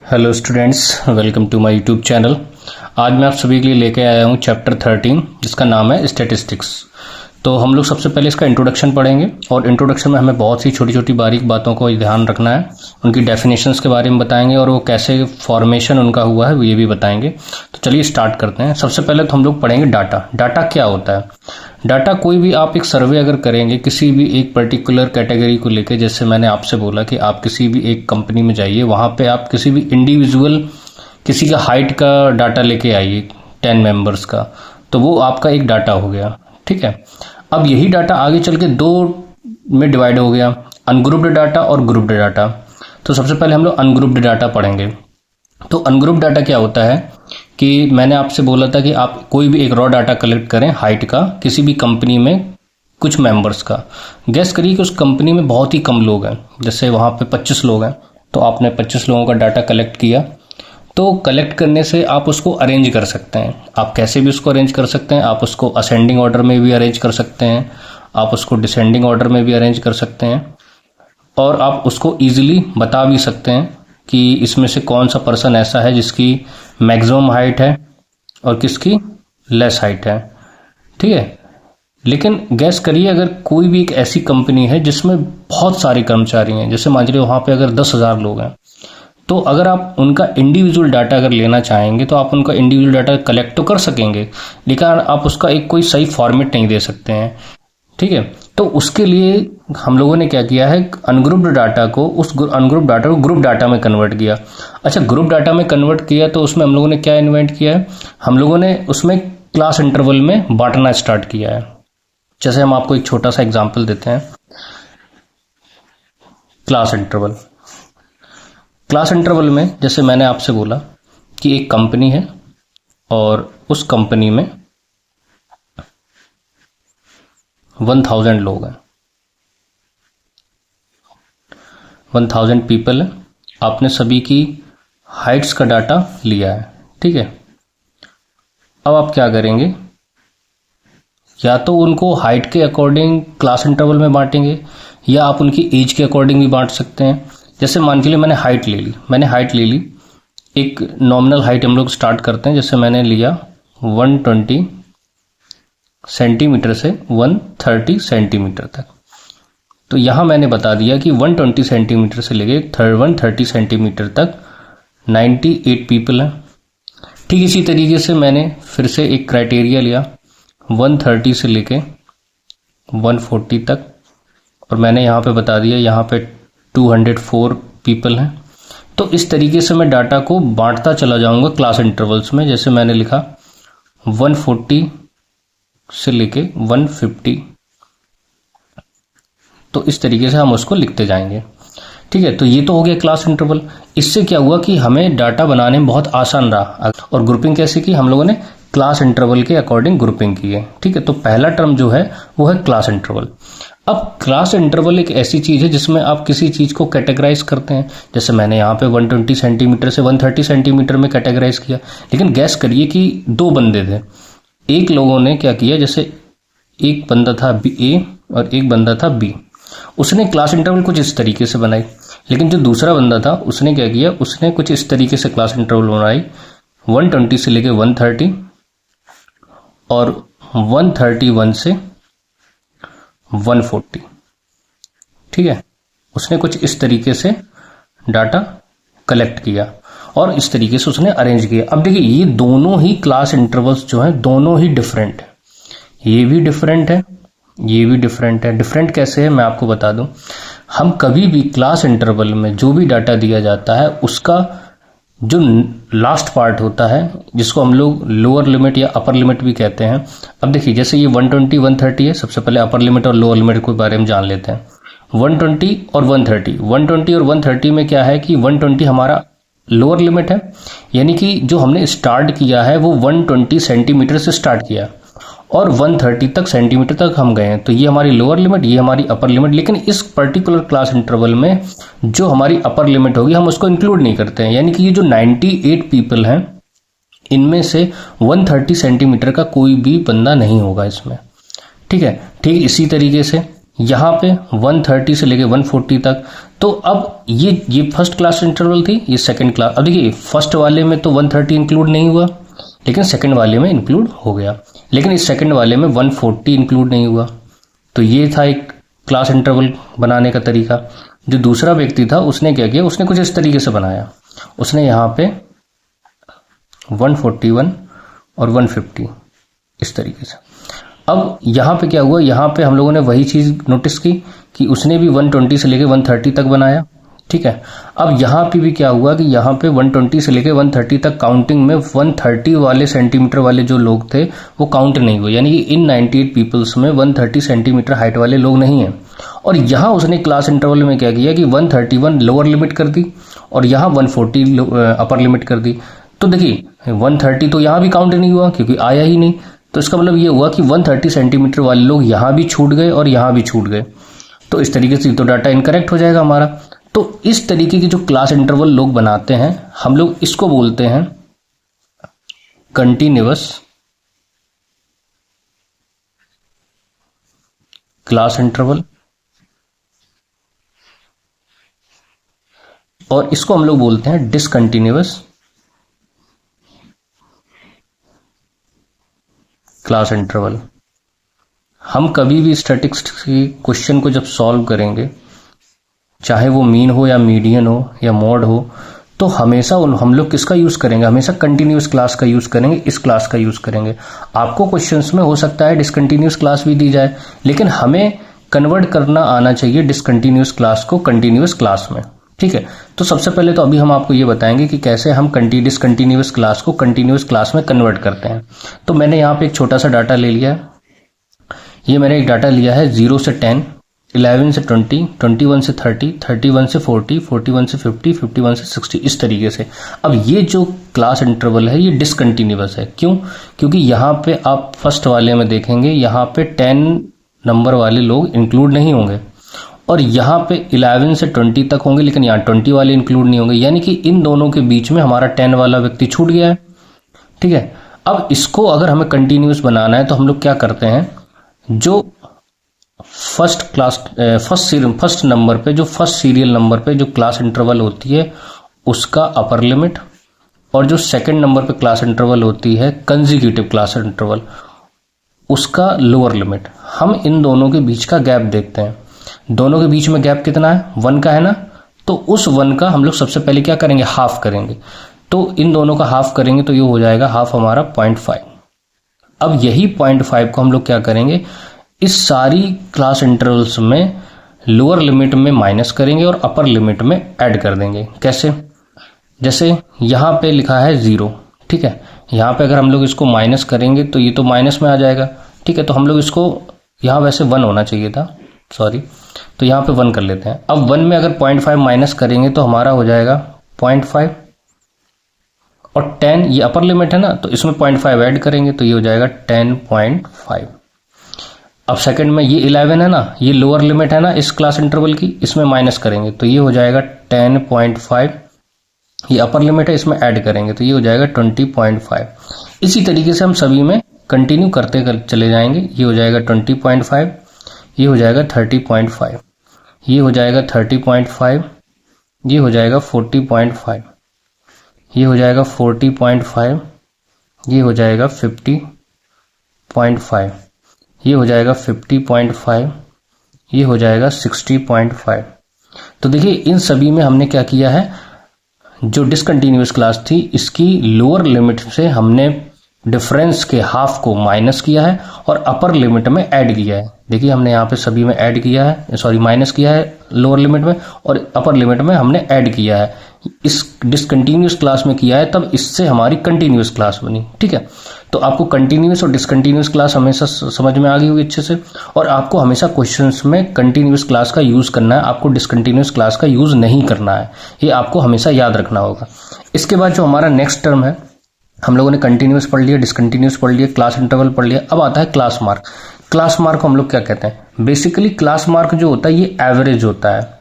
Hello students, welcome to my YouTube channel. आज मैं आप सभी के लिए लेके आया हूँ चैप्टर 13 जिसका नाम है स्टैटिस्टिक्स। तो हम लोग सबसे पहले इसका इंट्रोडक्शन पढ़ेंगे और इंट्रोडक्शन में हमें बहुत सी छोटी छोटी बारीक बातों को ध्यान रखना है। उनकी डेफिनेशंस के बारे में बताएंगे और वो कैसे फॉर्मेशन उनका हुआ है ये भी बताएंगे। तो चलिए स्टार्ट करते हैं। सबसे पहले तो हम लोग पढ़ेंगे डाटा। डाटा क्या होता है? डाटा कोई भी आप एक सर्वे अगर करेंगे किसी भी एक पर्टिकुलर कैटेगरी को लेकर, जैसे मैंने आपसे बोला कि आप किसी भी एक कंपनी में जाइए, वहाँ पे आप किसी भी इंडिविजुअल किसी का हाइट का डाटा लेके आइए 10 मेंबर्स का, तो वो आपका एक डाटा हो गया। ठीक है, अब यही डाटा आगे चल के दो में डिवाइड हो गया, अनग्रुप्ड डाटा और ग्रुप्ड डाटा। तो सबसे पहले हम लोग अनग्रुप्ड डाटा पढ़ेंगे। तो अनग्रुप्ड डाटा क्या होता है कि मैंने आपसे बोला था कि आप कोई भी एक रॉ डाटा कलेक्ट करें हाइट का किसी भी कंपनी में कुछ मेंबर्स का। गैस करिए कि उस कंपनी में बहुत ही कम लोग हैं, जैसे वहाँ पे 25 लोग हैं, तो आपने 25 लोगों का डाटा कलेक्ट किया। तो कलेक्ट करने से आप उसको अरेंज कर सकते हैं। आप कैसे भी उसको अरेंज कर सकते हैं। आप उसको असेंडिंग ऑर्डर में भी अरेंज कर सकते हैं, आप उसको डिसेंडिंग ऑर्डर में भी अरेंज कर सकते हैं, और आप उसको ईजिली बता भी सकते हैं कि इसमें से कौन सा पर्सन ऐसा है जिसकी मैक्सिमम हाइट है और किसकी लेस हाइट है। ठीक है, लेकिन गैस करिए अगर कोई भी एक ऐसी कंपनी है जिसमें बहुत सारे कर्मचारी हैं, जैसे मान लीजिए वहाँ पे अगर 10,000 लोग हैं, तो अगर आप उनका इंडिविजुअल डाटा अगर लेना चाहेंगे तो आप उनका इंडिविजुअल डाटा कलेक्ट तो कर सकेंगे, लेकिन आप उसका एक कोई सही फॉर्मेट नहीं दे सकते हैं। ठीक है, तो उसके लिए हम लोगों ने क्या किया है, अनग्रुप्ड डाटा को, उस अनग्रुप्ड डाटा को ग्रुप डाटा में कन्वर्ट किया। अच्छा, ग्रुप डाटा में कन्वर्ट किया तो उसमें हम लोगों ने क्या इन्वेंट किया है, हम लोगों ने उसमें क्लास इंटरवल में बांटना स्टार्ट किया है। जैसे हम आपको एक छोटा सा एग्जाम्पल देते हैं। क्लास इंटरवल, क्लास इंटरवल में जैसे मैंने आपसे बोला कि एक कंपनी है और उस कंपनी में 1000 लोग हैं, 1000 पीपल है। आपने सभी की हाइट्स का डाटा लिया है। ठीक है, अब आप क्या करेंगे, या तो उनको हाइट के अकॉर्डिंग क्लास इंटरवल में बांटेंगे या आप उनकी एज के अकॉर्डिंग भी बांट सकते हैं। जैसे मान के लिए मैंने हाइट ले ली, एक नॉमिनल हाइट हम लोग स्टार्ट करते हैं। जैसे मैंने लिया 120 सेंटीमीटर से 130 सेंटीमीटर तक। तो यहाँ मैंने बता दिया कि 120 सेंटीमीटर से लेके 130 सेंटीमीटर तक 98 पीपल हैं। ठीक इसी तरीके से मैंने फिर से एक क्राइटेरिया लिया 130 से लेके 140 तक, और मैंने यहाँ पे बता दिया यहाँ पे 204 पीपल हैं। तो इस तरीके से मैं डाटा को बांटता चला जाऊंगा क्लास इंटरवल्स में। जैसे मैंने लिखा 140 से लेके 150, तो इस तरीके से हम उसको लिखते जाएंगे। ठीक है, तो ये तो हो गया क्लास इंटरवल। इससे क्या हुआ कि हमें डाटा बनाने में बहुत आसान रहा। और ग्रुपिंग कैसे की, हम लोगों ने क्लास इंटरवल के अकॉर्डिंग ग्रुपिंग की है। ठीक है, तो पहला टर्म जो है वो है क्लास इंटरवल। अब क्लास इंटरवल एक ऐसी चीज है जिसमें आप किसी चीज को कैटेगराइज करते हैं। जैसे मैंने यहाँ पे 120 सेंटीमीटर से 130 सेंटीमीटर में कैटेगराइज किया, लेकिन गैस करिए कि दो बंदे थे। एक लोगों ने क्या किया, जैसे एक बंदा था ए और एक बंदा था बी, उसने क्लास इंटरवल कुछ इस तरीके से बनाई। लेकिन जो दूसरा बंदा था उसने क्या किया, उसने कुछ इस तरीके से क्लास इंटरवल बनाई 120 से लेके 130 और 131 से 140। ठीक है, उसने कुछ इस तरीके से डाटा कलेक्ट किया और इस तरीके से उसने अरेंज किया। अब देखिए ये दोनों ही क्लास इंटरवल्स जो हैं दोनों ही डिफरेंट है। ये भी डिफरेंट है, ये भी डिफरेंट है। डिफरेंट कैसे है मैं आपको बता दूं। हम कभी भी क्लास इंटरवल में जो भी डाटा दिया जाता है उसका जो लास्ट पार्ट होता है, जिसको हम लोग लोअर लिमिट या अपर लिमिट भी कहते हैं। अब देखिए जैसे ये 120 130 है, सबसे पहले अपर लिमिट और लोअर लिमिट के बारे में जान लेते हैं। 120 और 130, 120 और 130 में क्या है कि 120 हमारा लोअर लिमिट है, यानी कि जो हमने स्टार्ट किया है वो 120 सेंटीमीटर से स्टार्ट किया और 130 तक सेंटीमीटर तक हम गए हैं। तो ये हमारी लोअर लिमिट, ये हमारी अपर लिमिट। लेकिन इस पर्टिकुलर क्लास इंटरवल में जो हमारी अपर लिमिट होगी हम उसको इंक्लूड नहीं करते हैं, यानी कि ये जो 98 पीपल हैं इनमें से 130 सेंटीमीटर का कोई भी बंदा नहीं होगा इसमें। ठीक है, ठीक इसी तरीके से यहाँ पे 130 से लेके 140 तक तो अब ये फर्स्ट क्लास इंटरवल थी, ये सेकंड क्लास। अब देखिए फर्स्ट वाले में तो 130 इंक्लूड नहीं हुआ, लेकिन सेकंड वाले में इंक्लूड हो गया, लेकिन इस सेकंड वाले में 140 इंक्लूड नहीं हुआ। तो ये था एक क्लास इंटरवल बनाने का तरीका। जो दूसरा व्यक्ति था उसने क्या किया, उसने कुछ इस तरीके से बनाया, उसने यहाँ पे 141 और 150 इस तरीके से। अब यहाँ पे क्या हुआ, यहाँ पे हम लोगों ने वही चीज़ नोटिस की कि उसने भी 120 से लेके 130 तक बनाया, ठीक है। अब यहाँ पे भी क्या हुआ कि यहाँ पे 120 से लेके 130 तक काउंटिंग में 130 वाले सेंटीमीटर वाले जो लोग थे वो काउंट नहीं हुए, यानी कि इन 98 पीपल्स में 130 सेंटीमीटर हाइट वाले लोग नहीं हैं। और यहाँ उसने क्लास इंटरवल में क्या किया कि 131 लोअर लिमिट कर दी और यहाँ 140 अपर लिमिट कर दी। तो देखिए 130 तो यहाँ भी काउंट नहीं हुआ क्योंकि आया ही नहीं, तो इसका मतलब ये हुआ कि 130 सेंटीमीटर वाले लोग यहाँ भी छूट गए और यहाँ भी छूट गए। तो इस तरीके से तो डाटा इनकरेक्ट हो जाएगा हमारा। तो इस तरीके की जो क्लास इंटरवल लोग बनाते हैं हम लोग इसको बोलते हैं कंटिन्यूअस क्लास इंटरवल, और इसको हम लोग बोलते हैं डिसकंटिन्यूअस क्लास इंटरवल। हम कभी भी स्टैटिस्टिक्स की क्वेश्चन को जब सॉल्व करेंगे, चाहे वो मीन हो या मीडियन हो या मॉड हो, तो हमेशा हम लोग किसका यूज करेंगे, हमेशा कंटिन्यूअस क्लास का यूज करेंगे, इस क्लास का यूज करेंगे। आपको क्वेश्चंस में हो सकता है डिसकंटिन्यूअस क्लास भी दी जाए, लेकिन हमें कन्वर्ट करना आना चाहिए डिसकंटिन्यूअस क्लास को कंटिन्यूअस क्लास में, ठीक है। तो सबसे पहले तो अभी हम आपको ये बताएंगे कि कैसे हम डिसकंटिन्यूअस क्लास को कंटिन्यूअस क्लास में कन्वर्ट करते हैं। तो मैंने यहाँ पे एक छोटा सा डाटा ले लिया है, ये मैंने एक डाटा लिया है 0 से 10, 11 से 20, 21 से 30, 31 से 40, 41 से 50, 51 से 60 इस तरीके से। अब ये जो क्लास इंटरवल है ये डिसकंटिन्यूअस है। क्यों? क्योंकि यहाँ पे आप फर्स्ट वाले में देखेंगे यहाँ पे 10 नंबर वाले लोग इंक्लूड नहीं होंगे और यहाँ पे 11 से 20 तक होंगे, लेकिन यहाँ 20 वाले इंक्लूड नहीं होंगे, यानी कि इन दोनों के बीच में हमारा 10 वाला व्यक्ति छूट गया है, ठीक है। अब इसको अगर हमें कंटिन्यूअस बनाना है तो हम लोग क्या करते हैं, जो फर्स्ट नंबर पे, जो फर्स्ट सीरियल नंबर पे जो क्लास इंटरवल होती है उसका अपर लिमिट, और जो सेकंड नंबर पे क्लास इंटरवल होती है कंसेक्यूटिव क्लास इंटरवल उसका लोअर लिमिट, हम इन दोनों के बीच का गैप देखते हैं। दोनों के बीच में गैप कितना है, 1 का है ना, तो उस 1 का हम लोग सबसे पहले क्या करेंगे, हाफ करेंगे। तो इन दोनों का हाफ करेंगे तो ये हो जाएगा हाफ हमारा 0.5। अब यही 0.5 को हम लोग क्या करेंगे, इस सारी क्लास इंटरवल्स में लोअर लिमिट में माइनस करेंगे और अपर लिमिट में ऐड कर देंगे। कैसे? जैसे यहाँ पे लिखा है 0, ठीक है, यहाँ पे अगर हम लोग इसको माइनस करेंगे तो ये तो माइनस में आ जाएगा, ठीक है। तो हम लोग इसको, यहाँ वैसे 1 होना चाहिए था, सॉरी, तो यहाँ पे 1 कर लेते हैं। अब 1 में अगर 0.5 माइनस करेंगे तो हमारा हो जाएगा 0.5 और 10 ये अपर लिमिट है ना, तो इसमें 0.5 ऐड करेंगे तो ये हो जाएगा 10.5। अब सेकंड में ये 11 है ना, ये लोअर लिमिट है ना इस क्लास इंटरवल की, इसमें माइनस करेंगे तो ये हो जाएगा 10.5, ये अपर लिमिट है, इसमें ऐड करेंगे तो ये हो जाएगा 20.5। इसी तरीके से हम सभी में कंटिन्यू करते चले जाएंगे। ये हो जाएगा 20.5, ये हो जाएगा 30.5, ये हो जाएगा 30.5, ये हो जाएगा 40.5, ये हो जाएगा 40.5, ये हो जाएगा 50.5, ये हो जाएगा 50.5, ये हो जाएगा 60.5। तो देखिए इन सभी में हमने क्या किया है, जो डिसकंटिन्यूअस क्लास थी इसकी लोअर लिमिट से हमने डिफरेंस के हाफ को माइनस किया है और अपर लिमिट में ऐड किया है। देखिए हमने यहाँ पे सभी में ऐड किया है, सॉरी माइनस किया है लोअर लिमिट में और अपर लिमिट में हमने ऐड किया है। इस डिसकंटिन्यूअस क्लास में किया है, तब इससे हमारी कंटिन्यूअस क्लास बनी, ठीक है। तो आपको कंटिन्यूअस और डिसकंटिन्यूअस क्लास हमेशा समझ में आ गई होगी अच्छे से, और आपको हमेशा क्वेश्चंस में कंटिन्यूअस क्लास का यूज करना है, आपको डिसकंटिन्यूअस क्लास का यूज नहीं करना है, ये आपको हमेशा याद रखना होगा। इसके बाद जो हमारा नेक्स्ट टर्म है, हम लोगों ने कंटिन्यूअस पढ़ लिया, डिसकंटिन्यूअस पढ़ लिया, क्लास इंटरवल पढ़ लिया, अब आता है क्लास मार्क। क्लास मार्क को हम लोग क्या कहते हैं, बेसिकली क्लास मार्क जो होता है ये एवरेज होता है,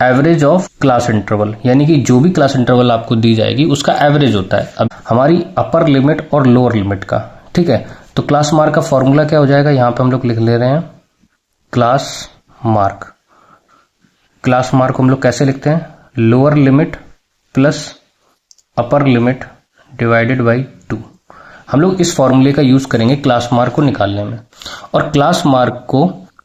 एवरेज ऑफ क्लास इंटरवल, यानी कि जो भी क्लास इंटरवल आपको दी जाएगी उसका एवरेज होता है अब हमारी अपर लिमिट और लोअर लिमिट का, ठीक है। तो क्लास मार्क का फॉर्मूला क्या हो जाएगा, यहाँ पे हम लोग लिख ले रहे हैं क्लास मार्क क्लास मार्क को हम लोग कैसे लिखते हैं, lower limit plus upper limit divided by 2। हम लोग इस फॉर्मूले का यूज करेंगे क्लास मार्क को निकालने में, और क्लास मार्क को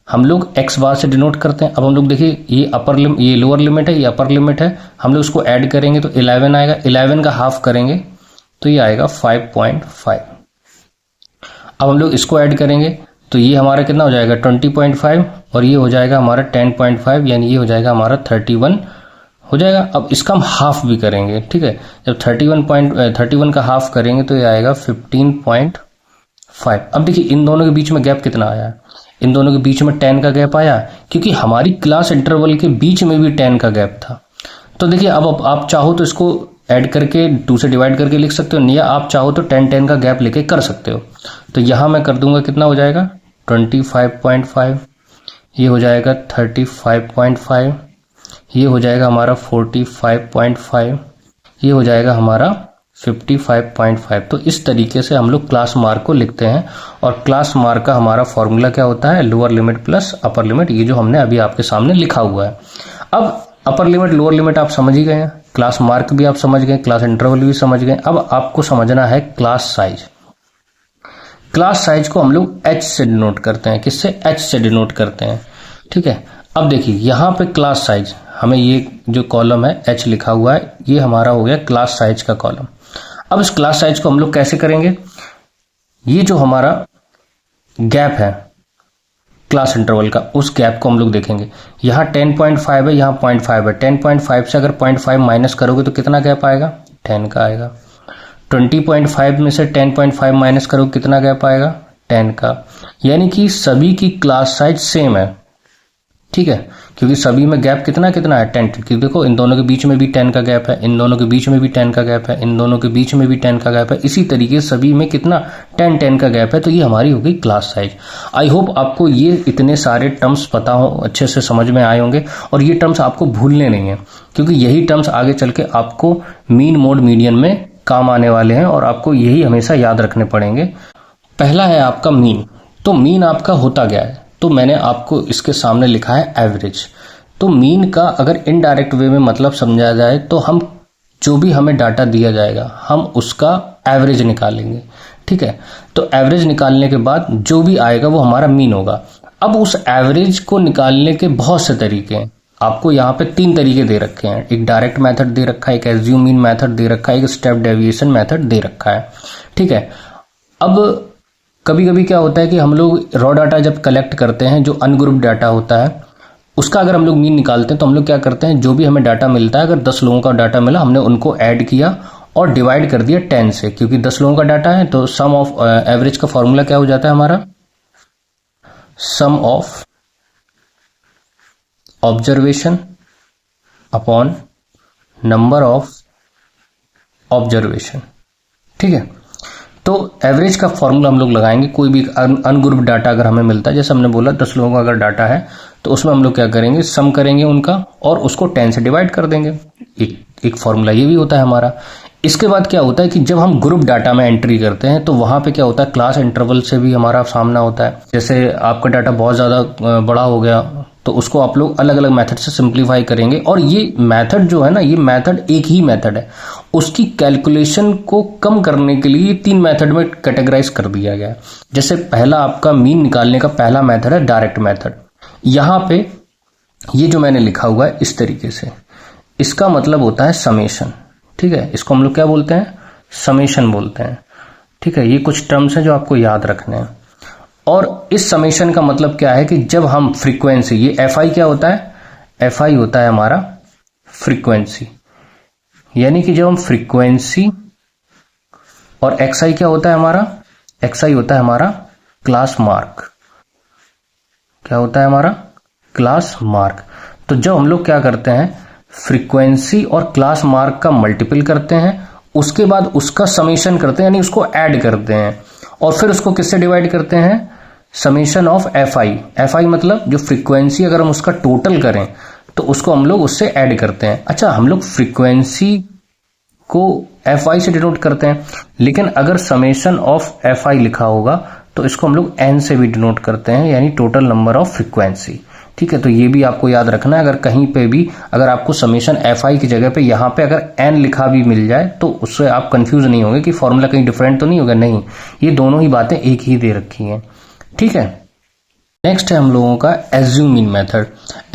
हम लोग एक्स बार से डिनोट करते हैं। अब हम लोग देखिए ये लोअर लिमिट है, ये अपर लिमिट है, हम लोग इसको ऐड करेंगे तो 11 आएगा, 11 का हाफ करेंगे तो ये आएगा 5.5। अब हम लोग इसको ऐड करेंगे तो ये हमारा कितना हो जाएगा 20.5, और ये हो जाएगा हमारा 10.5, यानी ये हो जाएगा हमारा 31 हो जाएगा। अब इसका हम हाफ भी करेंगे, ठीक है, जब 31 का हाफ करेंगे तो ये आएगा 15.5। अब देखिए इन दोनों के बीच में गैप कितना आया, इन दोनों के बीच में 10 का गैप आया, क्योंकि हमारी क्लास इंटरवल के बीच में भी 10 का गैप था। तो देखिए अब आप चाहो तो इसको ऐड करके 2 से डिवाइड करके लिख सकते हो, या आप चाहो तो 10 का गैप लेके कर सकते हो। तो यहां मैं कर दूंगा, कितना हो जाएगा 25.5, ये हो जाएगा 35.5, ये हो जाएगा हमारा 45.5, ये हो जाएगा हमारा 55.5। तो इस तरीके से हम लोग क्लास मार्क को लिखते हैं, और क्लास मार्क का हमारा फॉर्मूला क्या होता है, lower limit plus upper limit, ये जो हमने अभी आपके सामने लिखा हुआ है। अब अपर लिमिट लोअर लिमिट आप समझ ही गए हैं, क्लास मार्क भी आप समझ गए, क्लास इंटरवल भी समझ गए। अब आपको समझना है क्लास साइज। क्लास साइज को हम लोग h से डिनोट करते हैं, किससे, h से डिनोट करते हैं, ठीक है। अब देखिए यहाँ पे क्लास साइज, हमें ये जो कॉलम है h लिखा हुआ है, ये हमारा हो गया क्लास साइज का कॉलम। अब इस क्लास साइज को हम लोग कैसे करेंगे, ये जो हमारा गैप है क्लास इंटरवल का, उस गैप को हम लोग देखेंगे। यहाँ 10.5 है, यहाँ 0.5 है, 10.5 से अगर 0.5 माइनस करोगे तो कितना गैप आएगा, 10 का आएगा। 20.5 में से 10.5 माइनस करोगे कितना गैप आएगा, 10 का। यानी कि सभी की क्लास साइज सेम है, ठीक है, क्योंकि सभी में गैप कितना कितना है, 10। क्योंकि देखो इन दोनों के बीच में भी 10 का गैप है, इन दोनों के बीच में भी 10 का गैप है, इन दोनों के बीच में भी 10 का गैप है, इसी तरीके सभी में कितना 10 का गैप है। तो ये हमारी हो गई क्लास साइज। आई होप आपको ये इतने सारे टर्म्स पता हो, अच्छे से समझ में आए होंगे, और ये टर्म्स आपको भूलने नहीं है, क्योंकि यही टर्म्स आगे चल के आपको मीन मोड मीडियन में काम आने वाले हैं, और आपको यही हमेशा याद रखने पड़ेंगे। पहला है आपका मीन। तो मीन आपका होता क्या है, तो मैंने आपको इसके सामने लिखा है एवरेज। तो मीन का अगर इनडायरेक्ट वे में मतलब समझा जाए तो हम जो भी हमें डाटा दिया जाएगा हम उसका एवरेज निकालेंगे, ठीक है। तो एवरेज निकालने के बाद जो भी आएगा वो हमारा मीन होगा। अब उस एवरेज को निकालने के बहुत से तरीके हैं, आपको यहाँ पे 3 तरीके दे रखे हैं। एक डायरेक्ट मेथड दे रखा है, एक एज्यूम मीन मेथड दे रखा है, एक स्टेप डेविएशन मेथड दे रखा है, ठीक है। अब कभी कभी क्या होता है कि हम लोग रॉ डाटा जब कलेक्ट करते हैं, जो अनग्रुप्ड डाटा होता है, उसका अगर हम लोग मीन निकालते हैं तो हम लोग क्या करते हैं, जो भी हमें डाटा मिलता है, अगर 10 लोगों का डाटा मिला, हमने उनको ऐड किया और डिवाइड कर दिया 10 से, क्योंकि 10 लोगों का डाटा है। तो सम ऑफ एवरेज का फॉर्मूला क्या हो जाता है हमारा, sum of observation upon number of observation, ठीक है। तो एवरेज का फॉर्मूला हम लोग लगाएंगे। कोई भी अनग्रुप्ड डाटा अगर हमें मिलता है, जैसे हमने बोला 10 लोगों का अगर डाटा है, तो उसमें हम लोग क्या करेंगे, सम करेंगे उनका और उसको 10 से डिवाइड कर देंगे। एक फॉर्मूला ये भी होता है हमारा। इसके बाद क्या होता है कि जब हम ग्रुप डाटा में एंट्री करते हैं तो वहां पे क्या होता है, क्लास इंटरवल से भी हमारा सामना होता है। जैसे आपका डाटा बहुत ज्यादा बड़ा हो गया तो उसको आप लोग अलग अलग मेथड से सिंप्लीफाई करेंगे, और ये मेथड जो है ना, ये मेथड एक ही मेथड है, उसकी कैलकुलेशन को कम करने के लिए 3 मेथड में कैटेगराइज कर दिया गया है। जैसे पहला आपका मीन निकालने का पहला मेथड है डायरेक्ट मेथड। यहां पे ये जो मैंने लिखा हुआ है इस तरीके से, इसका मतलब होता है समेशन, ठीक है। इसको हम लोग क्या बोलते हैं, समेशन बोलते हैं, ठीक है। ये कुछ टर्म्स हैं जो आपको याद रखने हैं। और इस समेशन का मतलब क्या है कि जब हम फ्रीक्वेंसी, ये एफ आई क्या होता है, एफ आई होता है हमारा फ्रीक्वेंसी, यानी कि जब हम फ्रीक्वेंसी, और एक्स आई क्या होता है हमारा, एक्स आई होता है हमारा क्लास मार्क। क्या होता है हमारा, क्लास मार्क। तो जब हम लोग क्या करते हैं, फ्रीक्वेंसी और क्लास मार्क का मल्टीपल करते हैं, उसके बाद उसका समेशन करते हैं, यानी उसको ऐड करते हैं, और फिर उसको किससे डिवाइड करते हैं, summation of F I. F आई मतलब जो फ्रीक्वेंसी अगर हम उसका टोटल करें तो उसको हम लोग उससे ऐड करते हैं। अच्छा, हम लोग फ्रीक्वेंसी को एफ आई से डिनोट करते हैं, लेकिन अगर समेशन ऑफ एफ आई लिखा होगा तो इसको हम लोग एन से भी डिनोट करते हैं, यानी टोटल नंबर ऑफ फ्रीक्वेंसी। ठीक है, तो ये भी आपको याद रखना है। अगर कहीं पे भी अगर आपको समेशन एफ आई की जगह पे यहाँ पे अगर एन लिखा भी मिल जाए तो उससे आप कंफ्यूज नहीं होंगे कि फॉर्मूला कहीं डिफरेंट तो नहीं होगा, नहीं, ये दोनों ही बातें एक ही दे रखी हैं। ठीक है, नेक्स्ट है हम लोगों का assume mean method.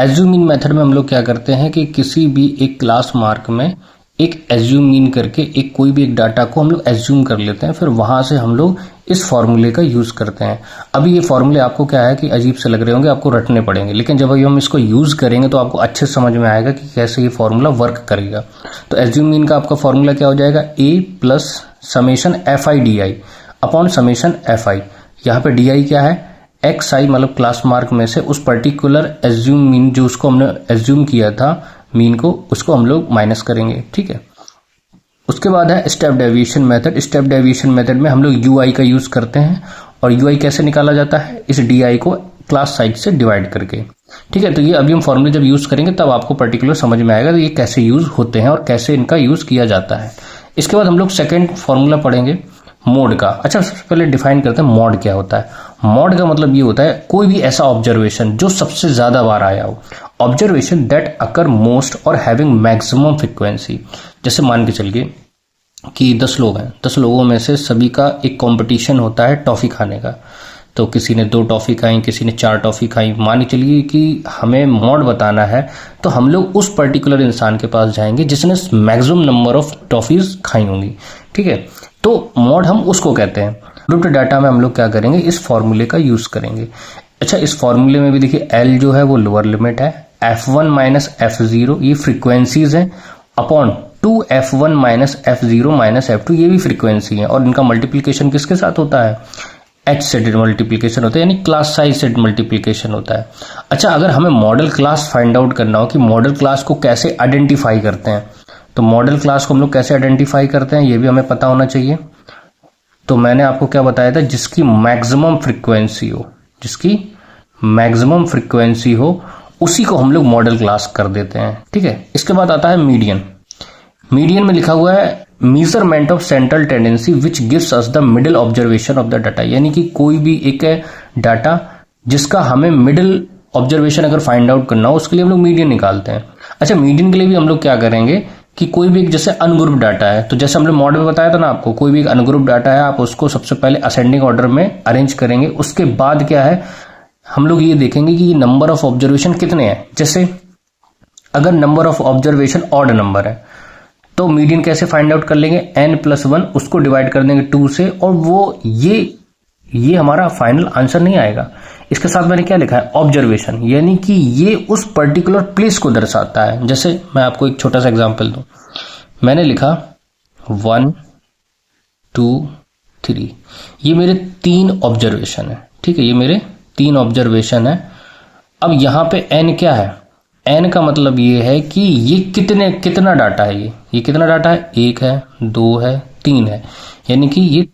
Assume mean method में हम लोग क्या करते हैं कि किसी भी एक क्लास मार्क में एक एज्यूम मीन करके एक कोई भी एक डाटा को हम लोग एज्यूम कर लेते हैं, फिर वहां से हम लोग इस फॉर्मूले का यूज करते हैं। अभी ये फॉर्मूले आपको क्या है कि अजीब से लग रहे होंगे, आपको रटने पड़ेंगे, लेकिन जब अभी हम इसको यूज करेंगे तो आपको अच्छे से समझ में आएगा कि कैसे ये फॉर्मूला वर्क करेगा। तो एज्यूम मीन का आपका फॉर्मूला क्या हो जाएगा, A plus summation F I D I upon summation F I. यहाँ पे डी आई क्या है, एक्स आई, मतलब क्लास मार्क में से उस पर्टिकुलर एज्यूम मीन जो उसको हमने एज्यूम किया था मीन को, उसको हम लोग माइनस करेंगे। ठीक है, उसके बाद है step deviation method. Step deviation method में हम लोग यूआई का यूज करते हैं, और यूआई कैसे निकाला जाता है, इस डीआई को क्लास साइज से डिवाइड करके। ठीक है, तो ये अभी हम फॉर्मूले जब यूज करेंगे तब आपको पर्टिकुलर समझ में आएगा तो ये कैसे यूज होते हैं और कैसे इनका यूज किया जाता है। इसके बाद हम लोग सेकेंड फॉर्मूला पढ़ेंगे मोड का। अच्छा, सबसे पहले डिफाइन करते हैं मॉड क्या होता है। मॉड का मतलब ये होता है कोई भी ऐसा ऑब्जर्वेशन जो सबसे ज्यादा बार आया हो, ऑब्जर्वेशन दैट अकर मोस्ट और हैविंग मैक्सिमम फ्रीक्वेंसी। जैसे मान के चलिए कि 10 लोग हैं, 10 लोगों में से सभी का एक कंपटीशन होता है टॉफी खाने का। तो किसी ने 2 टॉफी खाई, किसी ने 4 टॉफी खाई। मान के चलिए कि हमें मॉड बताना है तो हम लोग उस पर्टिकुलर इंसान के पास जाएंगे जिसने मैक्सिमम नंबर ऑफ टॉफीज खाई होंगी। ठीक है, तो मॉड हम उसको कहते हैं। ग्रुप्ड डाटा में हम लोग क्या करेंगे, इस फॉर्मूले का यूज करेंगे। अच्छा, इस फॉर्मूले में भी देखिए एल जो है वो लोअर लिमिट है, F1 माइनस F0 ये फ्रीक्वेंसीज है, upon 2F1 minus F0 minus F2 ये भी फ्रीक्वेंसी है, और इनका मल्टीप्लीकेशन किसके साथ होता है, H से मल्टीप्लीकेशन होता है, यानी क्लास साइज से मल्टीप्लीकेशन होता है। अच्छा, अगर हमें मॉडल क्लास फाइंड आउट करना हो कि मॉडल क्लास को कैसे आइडेंटिफाई करते हैं, तो मॉडल क्लास को हम लोग कैसे आइडेंटिफाई करते हैं ये भी हमें पता होना चाहिए। तो मैंने आपको क्या बताया था, जिसकी मैक्सिमम फ्रीक्वेंसी हो, जिसकी मैक्सिमम फ्रीक्वेंसी हो उसी को हम लोग मॉडल क्लास कर देते हैं। ठीक है, इसके बाद आता है मीडियन। मीडियन में लिखा हुआ है measurement of central tendency which gives us the middle observation of the data, यानी कि कोई भी एक डाटा जिसका हमें मिडिल ऑब्जर्वेशन अगर फाइंड आउट करना हो उसके लिए हम लोग मीडियन निकालते हैं। अच्छा, मीडियन के लिए भी हम लोग क्या करेंगे कि कोई भी एक जैसे अनग्रुप डाटा है, तो जैसे हमने मॉडल में बताया था ना आपको, कोई भी एक अनग्रुप डाटा है आप उसको सबसे पहले असेंडिंग ऑर्डर में अरेंज करेंगे। उसके बाद क्या है, हम लोग ये देखेंगे कि नंबर ऑफ ऑब्जर्वेशन कितने हैं। जैसे अगर number of observation odd number है तो मीडियन कैसे फाइंड आउट कर लेंगे, n+1 उसको डिवाइड कर देंगे 2 से, और वो ये हमारा फाइनल आंसर नहीं आएगा। इसके साथ मैंने क्या लिखा है, ऑब्जर्वेशन, यानी कि ये उस पर्टिकुलर प्लेस को दर्शाता है। जैसे मैं आपको एक छोटा सा एग्जांपल दूं, मैंने लिखा 1 2 3, ये मेरे 3 ऑब्जर्वेशन है। ठीक है, ये मेरे 3 ऑब्जर्वेशन है। अब यहां पे n क्या है, n का मतलब ये है कि ये कितना डाटा है, ये कितना डाटा है, 1 है, 2 है, 3 है, यानी कि ये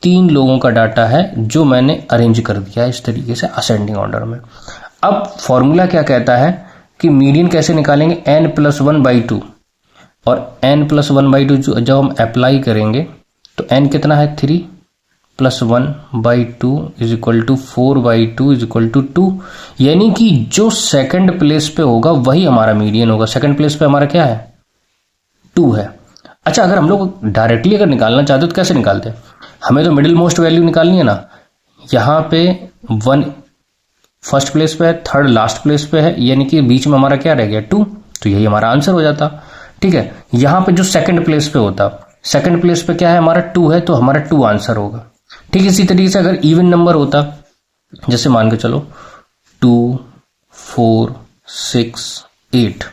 3 लोगों का डाटा है जो मैंने अरेंज कर दिया है इस तरीके से असेंडिंग ऑर्डर में। अब फॉर्मूला क्या कहता है कि मीडियन कैसे निकालेंगे, n+1/2, और n+1/2 जब हम अप्लाई करेंगे तो n कितना है, 3 + 1/2 = 4/2 = 2, यानी कि जो सेकंड प्लेस पे होगा वही हमारा मीडियन होगा। सेकंड प्लेस पे हमारा क्या है, 2 है। अच्छा, अगर हम लोग डायरेक्टली अगर निकालना चाहते तो कैसे निकालते हैं, हमें तो मिडिल मोस्ट वैल्यू निकालनी है ना। यहां पे 1 फर्स्ट प्लेस पे है, 3rd लास्ट प्लेस पे है, यानी कि बीच में हमारा क्या रह गया, 2, तो यही हमारा आंसर हो जाता। ठीक है, यहां पे जो सेकंड प्लेस पे होता, सेकंड प्लेस पे क्या है हमारा, 2 है, तो हमारा 2 आंसर होगा। ठीक, इसी तरीके से अगर इवन नंबर होता, जैसे मान के चलो 2 4 6 8,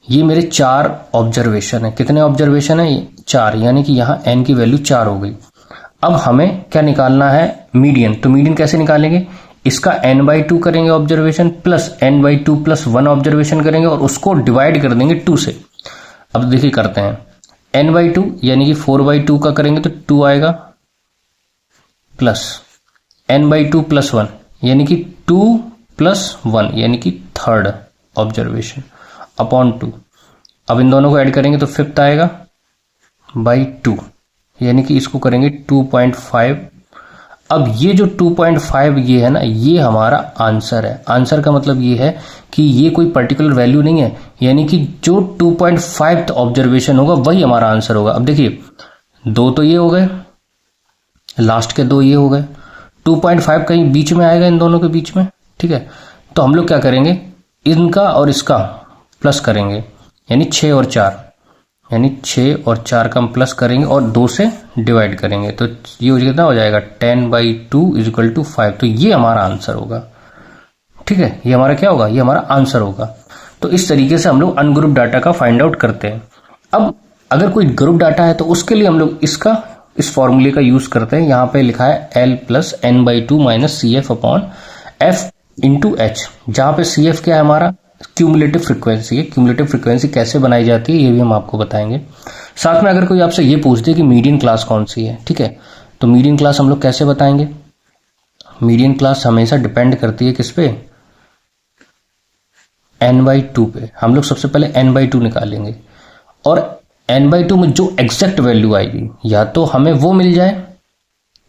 ये मेरे 4 ऑब्जर्वेशन है। कितने ऑब्जर्वेशन है, 4, यानी कि यहां n की वैल्यू 4 हो गई। अब हमें क्या निकालना है, मीडियन। तो मीडियन कैसे निकालेंगे, इसका n/2 करेंगे ऑब्जर्वेशन, प्लस n/2 + 1 ऑब्जर्वेशन करेंगे, और उसको डिवाइड कर देंगे 2 से। अब देखिए करते हैं, n/2 यानी कि 4/2 का करेंगे तो 2 आएगा, प्लस n/2 + 1 यानी कि 2 + 1 यानी कि 3rd ऑब्जर्वेशन अपॉन 2। अब इन दोनों को ऐड करेंगे तो 5th आएगा /2, यानी कि इसको करेंगे 2.5 अब ये जो 2.5 ये है ना, ये हमारा आंसर है। आंसर का मतलब ये है कि ये कोई पर्टिकुलर वैल्यू नहीं है, यानी कि जो 2.5 ऑब्जर्वेशन होगा वही हमारा आंसर होगा। अब देखिए 2 तो ये हो गए, लास्ट के 2 ये हो गए, 2.5 कहीं बीच में आएगा इन दोनों के बीच में, ठीक है। तो हम लोग क्या करेंगे, इनका और इसका प्लस करेंगे, यानी 6 और 4, यानी 6 और 4 का हम प्लस करेंगे और 2 से डिवाइड करेंगे, तो ये कितना हो जाएगा 10/2 = 5। तो ये हमारा आंसर होगा, ठीक है। ये हमारा क्या होगा, ये हमारा आंसर होगा। तो इस तरीके से हम लोग अनग्रुप डाटा का फाइंड आउट करते हैं। अब अगर कोई ग्रुप डाटा है तो उसके लिए हम लोग इस फॉर्मूले का यूज करते हैं। यहां पे लिखा है L + n/2 - CF/F × H, जहां पे CF क्या है, हमारा क्यूमुलेटिव फ्रीक्वेंसी है। क्यूमुलेटिव फ्रीक्वेंसी कैसे बनाई जाती है ये भी हम आपको बताएंगे। साथ में अगर कोई आपसे ये पूछते कि मीडियन क्लास कौन सी है, ठीक है, तो मीडियन क्लास हम लोग कैसे बताएंगे। मीडियन क्लास हमेशा डिपेंड करती है किस पे, n/2 पे। हम लोग सबसे पहले n/2 निकालेंगे और n/2 में जो एग्जैक्ट वैल्यू आएगी या तो हमें वो मिल जाए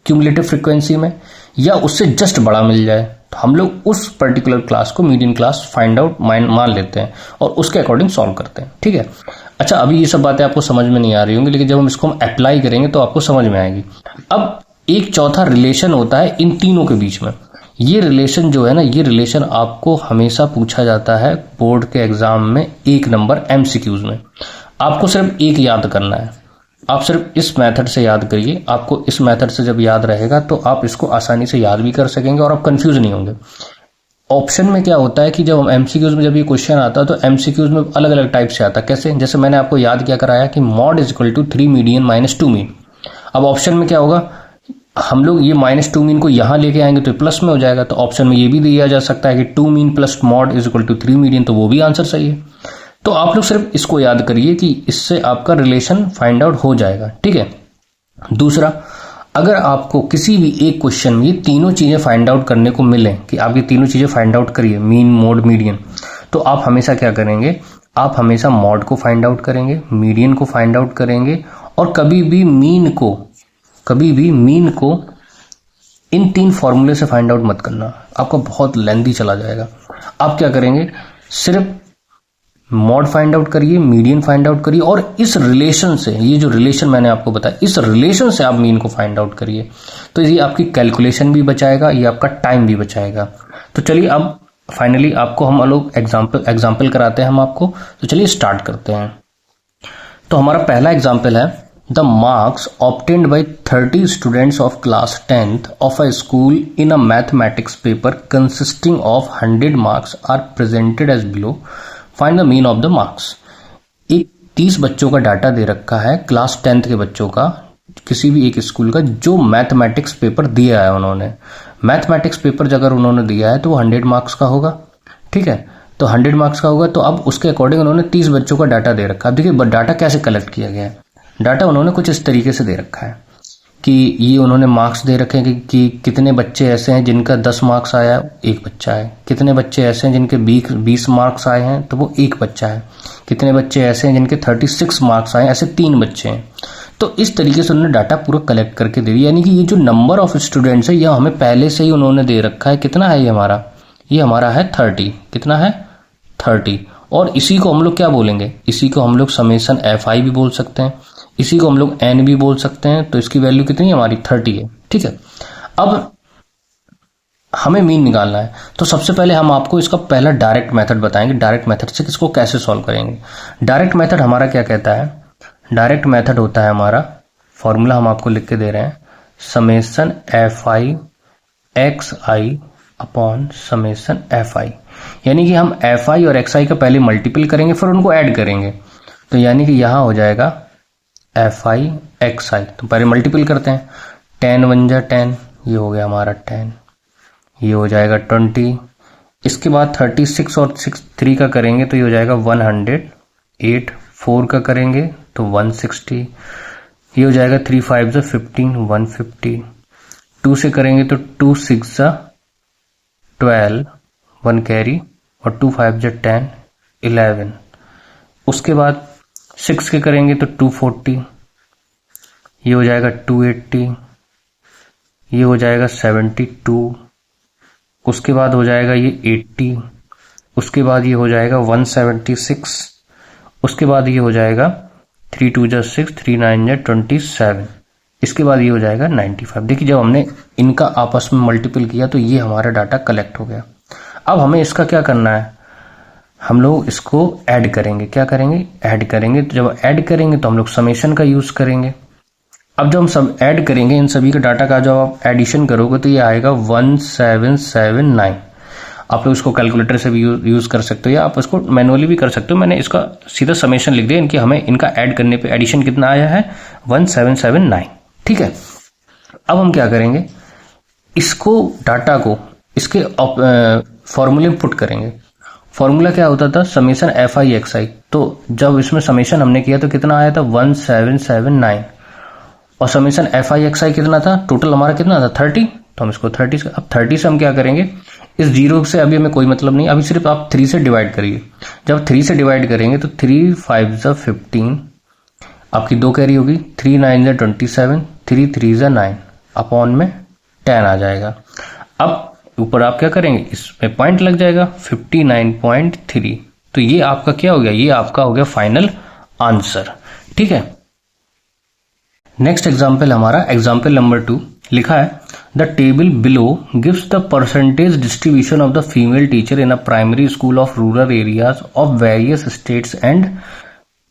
क्यूमुलेटिव फ्रीक्वेंसी में, या उससे जस्ट बड़ा मिल जाए, तो हम लोग उस पर्टिकुलर क्लास को मीडियन क्लास फाइंड आउट मान लेते हैं और उसके अकॉर्डिंग सॉल्व करते हैं, ठीक है। अच्छा, अभी ये सब बातें आपको समझ में नहीं आ रही होंगी, लेकिन जब हम इसको अप्लाई करेंगे तो आपको समझ में आएगी। अब एक चौथा रिलेशन होता है इन तीनों के बीच में। ये रिलेशन जो है ना, ये रिलेशन आपको हमेशा पूछा जाता है बोर्ड के एग्जाम में 1 नंबर MCQs में। आपको सिर्फ एक याद करना है, आप सिर्फ इस मेथड से याद करिए। आपको इस मेथड से जब याद रहेगा तो आप इसको आसानी से याद भी कर सकेंगे और आप कंफ्यूज नहीं होंगे। ऑप्शन में क्या होता है कि जब हम MCQs में जब ये क्वेश्चन आता है तो MCQs में अलग अलग टाइप से आता है। कैसे, जैसे मैंने आपको याद क्या कराया कि mod = 3 मीडियन - 2 मीन। अब ऑप्शन में क्या होगा, हम लोग ये -2 मीन को यहां लेके आएंगे तो प्लस में हो जाएगा, तो ऑप्शन में ये भी दिया जा सकता है कि 2 मीन + mod = 3 मीडियन, तो वो भी आंसर सही है। तो आप लोग सिर्फ इसको याद करिए कि इससे आपका रिलेशन फाइंड आउट हो जाएगा, ठीक है। दूसरा, अगर आपको किसी भी एक क्वेश्चन में ये तीनों चीजें फाइंड आउट करने को मिले कि आप ये तीनों चीजें फाइंड आउट करिए, मीन, मोड, मीडियन, तो आप हमेशा क्या करेंगे, आप हमेशा मॉड को फाइंड आउट करेंगे, मीडियन को फाइंड आउट करेंगे, और कभी भी मीन को इन 3 फॉर्मूले से फाइंड आउट मत करना, आपका बहुत लेंथी चला जाएगा। आप क्या करेंगे, सिर्फ मॉड फाइंड आउट करिए, मीडियन फाइंड आउट करिए, और इस रिलेशन से, ये जो रिलेशन मैंने आपको बताया, इस रिलेशन से आप मीन को फाइंड आउट करिए। तो ये आपकी कैलकुलेशन भी बचाएगा, ये आपका टाइम भी बचाएगा। तो चलिए अब फाइनली आपको हम लोग एग्जाम्पल कराते हैं हम आपको। तो चलिए स्टार्ट करते हैं। तो हमारा पहला एग्जाम्पल है, the marks obtained by 30 students of class 10th of a school in a mathematics paper consisting of 100 marks are presented as below, find the mean of the marks. एक 30 बच्चों का डाटा दे रखा है, क्लास 10th के बच्चों का, किसी भी एक स्कूल का, जो मैथमेटिक्स पेपर दिया है उन्होंने। मैथमेटिक्स पेपर अगर उन्होंने दिया है तो वो 100 मार्क्स का होगा, ठीक है। तो 100 मार्क्स का होगा, तो अब उसके अकॉर्डिंग उन्होंने 30 बच्चों का डाटा दे रखा है। देखिए डाटा कैसे कलेक्ट किया गया है, डाटा उन्होंने कुछ इस तरीके से दे रखा है कि ये उन्होंने मार्क्स दे रखे हैं कि कितने बच्चे ऐसे हैं जिनका 10 मार्क्स आया, एक बच्चा है। कितने बच्चे ऐसे हैं जिनके 20 मार्क्स आए हैं, तो वो एक बच्चा है। कितने बच्चे ऐसे हैं जिनके 36 मार्क्स आए, ऐसे 3 बच्चे हैं। तो इस तरीके से उन्होंने डाटा पूरा कलेक्ट करके दे दिया, यानी कि ये जो नंबर ऑफ स्टूडेंट्स है ये हमें पहले से ही उन्होंने दे रखा है। कितना है ये हमारा है 30। कितना है 30। और इसी को हम लोग क्या बोलेंगे, इसी को हम लोग समेशन FI भी बोल सकते हैं, इसी को हम लोग N भी बोल सकते हैं। तो इसकी वैल्यू कितनी है हमारी 30 है, ठीक है। अब हमें मीन निकालना है, तो सबसे पहले हम आपको इसका पहला डायरेक्ट मेथड बताएंगे। डायरेक्ट मेथड से किसको कैसे सॉल्व करेंगे। डायरेक्ट मेथड हमारा क्या कहता है, डायरेक्ट मेथड होता है हमारा, फॉर्मूला हम आपको लिख के दे रहे हैं, summation FI XI upon summation FI। यानी कि हम FI और XI का पहले मल्टीपल करेंगे फिर उनको ऐड करेंगे। तो यानी कि यहां हो जाएगा FI XI, तो पहले मल्टीपल करते हैं, 10 × 1 = 10, ये हो गया हमारा 10, ये हो जाएगा 20। इसके बाद 36 और 3 का करेंगे तो ये हो जाएगा 108। 4 का करेंगे तो 160, ये हो जाएगा 3 × 5 = 15, 150। 2 से करेंगे तो 2 × 6 = 12, 1 कैरी, और 2 × 5 = 10, 11। उसके बाद 6 के करेंगे तो 240, ये हो जाएगा 280, ये हो जाएगा 72, उसके बाद हो जाएगा ये 80, उसके बाद ये हो जाएगा 176, उसके बाद ये हो जाएगा 3 2 जा 6, 3 9 जा 27, इसके बाद ये हो जाएगा 95। देखिए जब हमने इनका आपस में मल्टीपल किया तो ये हमारा डाटा कलेक्ट हो गया। अब हमें इसका क्या करना है, हम लोग इसको ऐड करेंगे। क्या करेंगे, ऐड करेंगे। तो जब ऐड करेंगे तो हम लोग समेशन का यूज करेंगे। अब जब हम सब ऐड करेंगे इन सभी का डाटा का जब आप एडिशन करोगे तो ये आएगा 1779। आप लोग इसको कैलकुलेटर से भी यूज कर सकते हो या आप इसको मैनुअली भी कर सकते हो। मैंने इसका सीधा समेशन लिख दिया, इनकी हमें इनका ऐड करने पे एडिशन कितना आया है 1779। ठीक है, अब हम क्या करेंगे, इसको डाटा को इसके फॉर्मूले में पुट करेंगे। फॉर्मूला क्या होता था, समेशन एफ आई एक्स आई। तो जब इसमें समेशन हमने किया तो कितना आया था 1779, और समेशन एफ आई एक्स आई कितना था, टोटल हमारा कितना था 30। तो हम इसको 30 से, अब 30 से हम क्या करेंगे, इस जीरो से अभी हमें कोई मतलब नहीं, अभी सिर्फ आप 3 से डिवाइड करिए। जब 3 से डिवाइड करेंगे तो 3 5 जा 15, आपकी 2 कैरी होगी, 3 9 जा 27, 3 3 जा 9, अपॉन में 10 आ जाएगा। अब ऊपर आप क्या करेंगे, इसमें पॉइंट लग जाएगा 59.3। तो ये आपका क्या हो गया, ये आपका हो गया फाइनल आंसर। ठीक है, नेक्स्ट एग्जाम्पल हमारा एग्जाम्पल नंबर 2 लिखा है, the table below gives the percentage distribution of the female teacher in a primary school of rural areas of various states and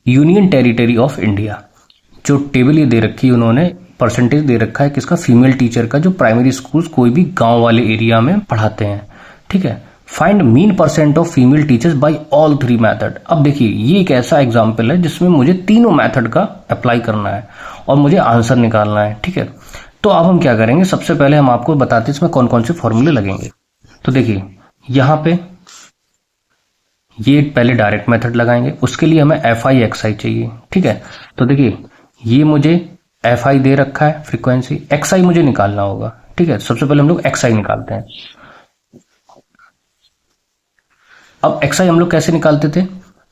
union territory of India. जो table ये दे रखी है उन्होंने, percentage दे रखा है किसका, फीमेल टीचर का, जो प्राइमरी स्कूल कोई भी गांव वाले एरिया में पढ़ाते हैं। ठीक है, find mean percent of female teachers by all 3 method. अब देखिए ये एक ऐसा एग्जांपल है जिसमें मुझे तीनों मेथड का अप्लाई करना है और मुझे आंसर निकालना है। ठीक है, तो अब हम क्या करेंगे, सबसे पहले हम आपको बताते हैं इसमें कौन कौन से फॉर्मूले लगेंगे। तो देखिए यहां पे ये पहले डायरेक्ट मेथड लगाएंगे, उसके लिए हमें एफ आई एक्स आई चाहिए। ठीक है, तो देखिए ये मुझे एफ आई दे रखा है फ्रीक्वेंसी, एक्स आई मुझे निकालना होगा। ठीक है, सबसे पहले हम लोग एक्स आई निकालते हैं। अब एक्स आई हम लोग कैसे निकालते थे,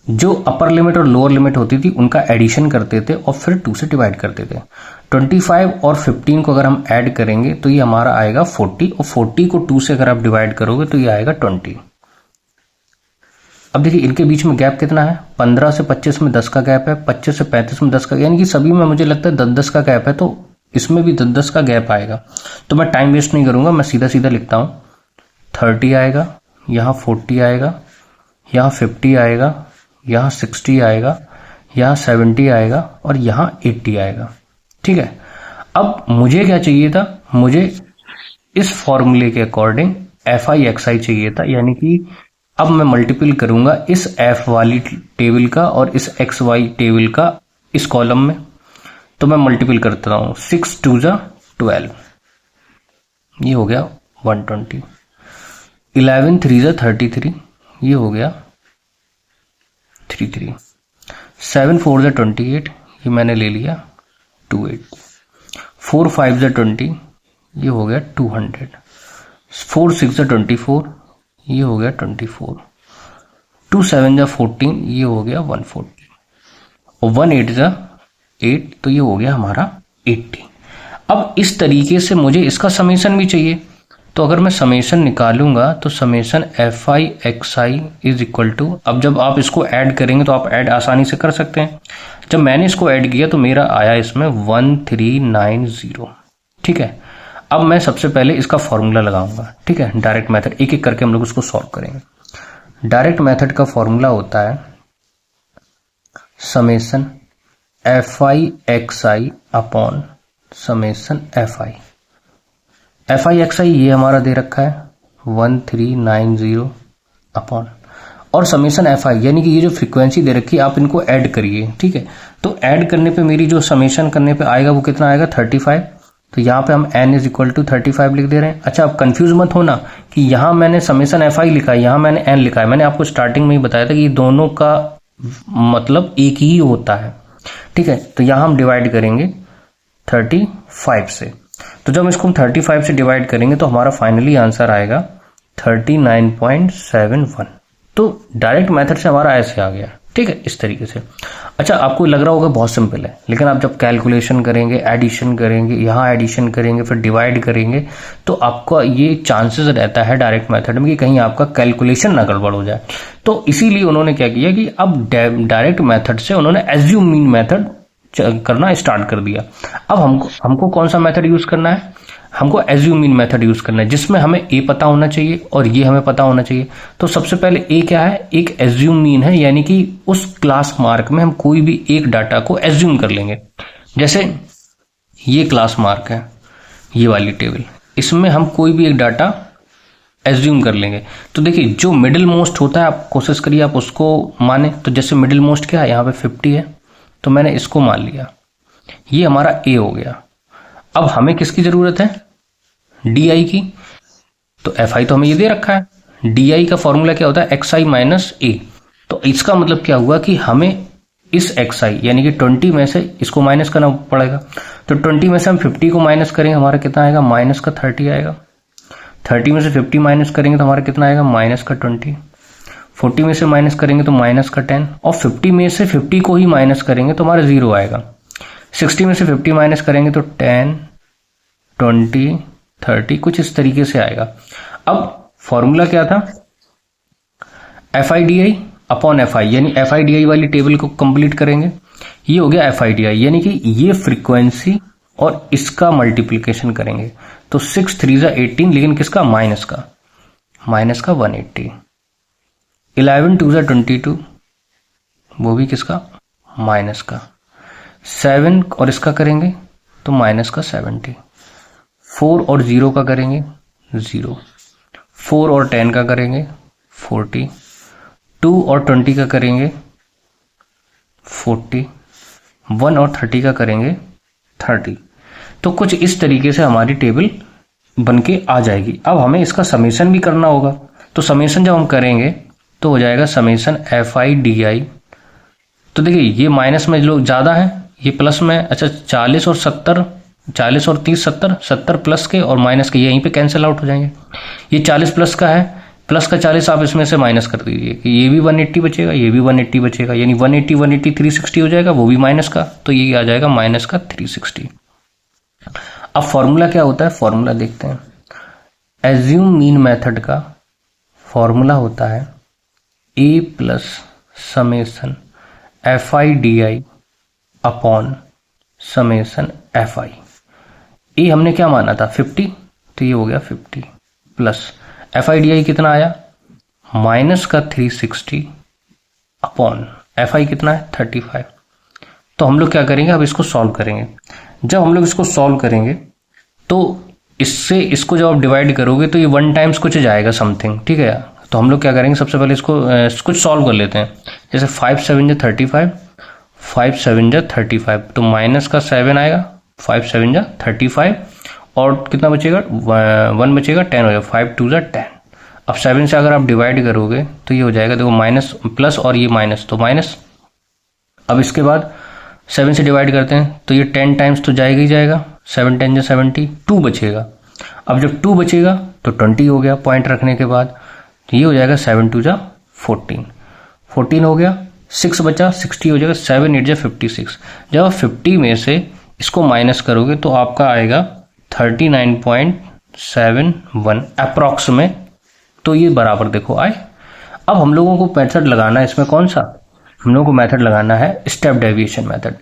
जो अपर लिमिट और लोअर लिमिट होती थी उनका एडिशन करते थे और फिर 2 से डिवाइड करते थे। 25 और 15 को अगर हम ऐड करेंगे तो ये हमारा आएगा 40, और 40 को 2 से अगर आप डिवाइड करोगे तो ये आएगा 20। अब देखिए इनके बीच में गैप कितना है, 15 से 25 में 10 का गैप है, 25 से 35 में 10 का, यानी कि सभी में मुझे लगता है 10-10 का गैप है, तो इसमें भी 10-10 का गैप आएगा। तो मैं टाइम वेस्ट नहीं करूंगा, मैं सीधा सीधा लिखता हूं, 30 आएगा, यहाँ 40 आएगा, यहाँ 50 आएगा, यहाँ 60 आएगा, यहाँ 70 आएगा और यहाँ 80 आएगा। ठीक है, अब मुझे क्या चाहिए था, मुझे इस फॉर्मूले के अकॉर्डिंग एफ आई एक्स आई चाहिए था, यानी कि अब मैं मल्टीपल करूंगा इस एफ वाली टेबल का और इस एक्स वाई टेबल का इस कॉलम में। तो मैं मल्टीपल करता हूं, 6 2 जा 12, ये हो गया 120, 11 3 जा 33, ये हो गया 33, 7 4 जा 28, ये मैंने ले लिया 28, 4 5 जा 20, ये हो गया 200, 4 6 जा 24, ये हो गया 24, 2 7 जा 14, ये हो गया 140, और 1 8 जा 8, तो ये हो गया हमारा 80। अब इस तरीके से मुझे इसका समेशन भी चाहिए, तो अगर मैं समेशन निकालूंगा तो summation F I x i is equal to, अब जब आप इसको ऐड करेंगे तो आप ऐड आसानी से कर सकते हैं। जब मैंने इसको ऐड किया तो मेरा आया इसमें 1390। ठीक है, अब मैं सबसे पहले इसका फॉर्मूला लगाऊंगा। ठीक है, डायरेक्ट मेथड, एक एक करके हम लोग उसको सॉल्व करेंगे। डायरेक्ट मेथड का फॉर्मूला होता है summation F I x I upon summation F I. F I x I ये हमारा दे रखा है 1390 अपॉन, और समेशन एफ आई यानी कि ये जो फ्रीक्वेंसी दे रखी है आप इनको ऐड करिए। ठीक है, तो ऐड करने पे मेरी जो समेशन करने पे आएगा वो कितना आएगा 35। तो यहाँ पे हम n इज इक्वल टू 35 लिख दे रहे हैं। अच्छा, अब कंफ्यूज मत होना कि यहाँ मैंने समेशन एफ आई लिखा है, यहाँ मैंने n लिखा है। मैंने आपको स्टार्टिंग में ही बताया था कि ये दोनों का मतलब एक ही होता है। ठीक है, तो यहाँ हम डिवाइड करेंगे 35 से। तो जब इसको हम 35 से डिवाइड करेंगे तो हमारा फाइनली आंसर आएगा 39.71। तो डायरेक्ट मेथड से हमारा ऐसे आ गया। ठीक। ठीक है, इस तरीके से। अच्छा, आपको लग रहा होगा बहुत सिंपल है, लेकिन आप जब कैलकुलेशन करेंगे, एडिशन करेंगे, यहाँ एडिशन करेंगे, फिर डिवाइड करेंगे, तो आपका ये चांसेस रहता है डायरेक्ट मेथड में कि कहीं आपका कैलकुलेशन ना गड़बड़ हो जाए। तो इसीलिए उन्होंने क्या किया कि अब डायरेक्ट मेथड से उन्होंने एज्यूम मीन मेथड करना स्टार्ट कर दिया। अब हमको कौन सा मेथड यूज करना है? हमको एज्यूम मीन मेथड यूज करना है, जिसमें हमें ए पता होना चाहिए और ये हमें पता होना चाहिए। तो सबसे पहले ए क्या है? एक एज्यूम मीन है, यानी कि उस क्लास मार्क में हम कोई भी एक डाटा को एज्यूम कर लेंगे। जैसे ये क्लास मार्क है, ये वाली टेबल, इसमें हम कोई भी एक डाटा एज्यूम कर लेंगे। तो देखिए, जो मिडिल मोस्ट होता है, आप कोशिश करिए आप उसको माने। तो जैसे मिडिल मोस्ट क्या है, यहाँ पे 50 है, तो मैंने इसको मान लिया, ये हमारा ए हो गया। अब हमें किसकी जरूरत है? डी आई की। तो एफ आई तो हमें ये दे रखा है। डी आई का फॉर्मूला क्या होता है? एक्स आई माइनस ए। तो इसका मतलब क्या हुआ कि हमें इस एक्स आई यानी कि 20 में से इसको माइनस करना पड़ेगा। तो 20 में से हम 50 को माइनस करेंगे, हमारा कितना आएगा? माइनस का 30 आएगा। 30 में से 50 माइनस करेंगे तो हमारा कितना आएगा? माइनस का 20। 40 में से माइनस करेंगे तो माइनस का 10, और 50 में से 50 को ही माइनस करेंगे तो हमारा 0 आएगा। 60 में से 50 माइनस करेंगे तो 10, 20, 30 कुछ इस तरीके से आएगा। अब फॉर्मूला क्या था? F I D I upon F I, यानी एफ आई डी आई वाली टेबल को कंप्लीट करेंगे। ये हो गया एफ आई डी आई, यानी कि ये फ्रीक्वेंसी और इसका मल्टीप्लीकेशन करेंगे। तो 6 3 18, लेकिन किसका? माइनस का। माइनस का 180। 11 2 22, वो भी किसका? माइनस का। 7 और इसका करेंगे तो माइनस का 70। 4 और 0 का करेंगे 0। 4 और 10 का करेंगे 40। 2 और 20 का करेंगे 40। 1 और 30 का करेंगे 30। तो कुछ इस तरीके से हमारी टेबल बनके आ जाएगी। अब हमें इसका समेशन भी करना होगा। तो समेशन जब हम करेंगे तो हो जाएगा समेशन एफ आई डी आई। तो देखिए, ये माइनस में जो ज़्यादा है, ये प्लस में। अच्छा, 40 और 70, 40 और 30 70, 70 प्लस के और माइनस के ये यहीं पे कैंसिल आउट हो जाएंगे। ये 40 प्लस का है, प्लस का 40 आप इसमें से माइनस कर दीजिए कि ये भी 180 बचेगा, ये भी 180 बचेगा, यानी 180 180 360 हो जाएगा, वो भी माइनस का। तो ये आ जाएगा माइनस का 360। अब फॉर्मूला क्या होता है? फॉर्मूला देखते हैं। एज्यूम मीन मेथड का फॉर्मूला होता है A plus summation F I D I upon summation F I. A हमने क्या माना था? 50, तो ये हो गया 50 प्लस एफ आई डी आई कितना आया? माइनस का 360 अपॉन एफ आई कितना है? 35। तो हम लोग क्या करेंगे? अब इसको सॉल्व करेंगे। जब हम लोग इसको सॉल्व करेंगे तो इससे इसको जब आप डिवाइड करोगे तो ये 1 टाइम्स कुछ जाएगा समथिंग, ठीक है। तो हम लोग क्या करेंगे? सबसे पहले इसको कुछ सॉल्व कर लेते हैं। जैसे 5 7 35, 5 7 35, तो माइनस का 7 आएगा, 5 7 35, और कितना बचेगा? 1 बचेगा, 10 हो जाएगा, 5 2 10। अब 7 से अगर आप डिवाइड करोगे तो ये हो जाएगा, देखो माइनस प्लस और ये माइनस, तो माइनस। अब इसके बाद 7 से डिवाइड करते हैं तो ये 10 टाइम्स तो जाएगा ही जाएगा, 7 10 70, 2 बचेगा। अब जब 2 बचेगा तो 20 हो गया पॉइंट रखने के बाद, तो ये हो जाएगा 7 2 14, 14 हो गया, 6 बचा, 60 हो जाएगा, 7 8 56। जब आप 50 में से इसको माइनस करोगे तो आपका आएगा 39.71 अप्रॉक्स में। तो ये बराबर देखो आए। अब हम लोगों को मेथड लगाना है इसमें, कौन सा? हम लोगों को मेथड लगाना है step deviation method.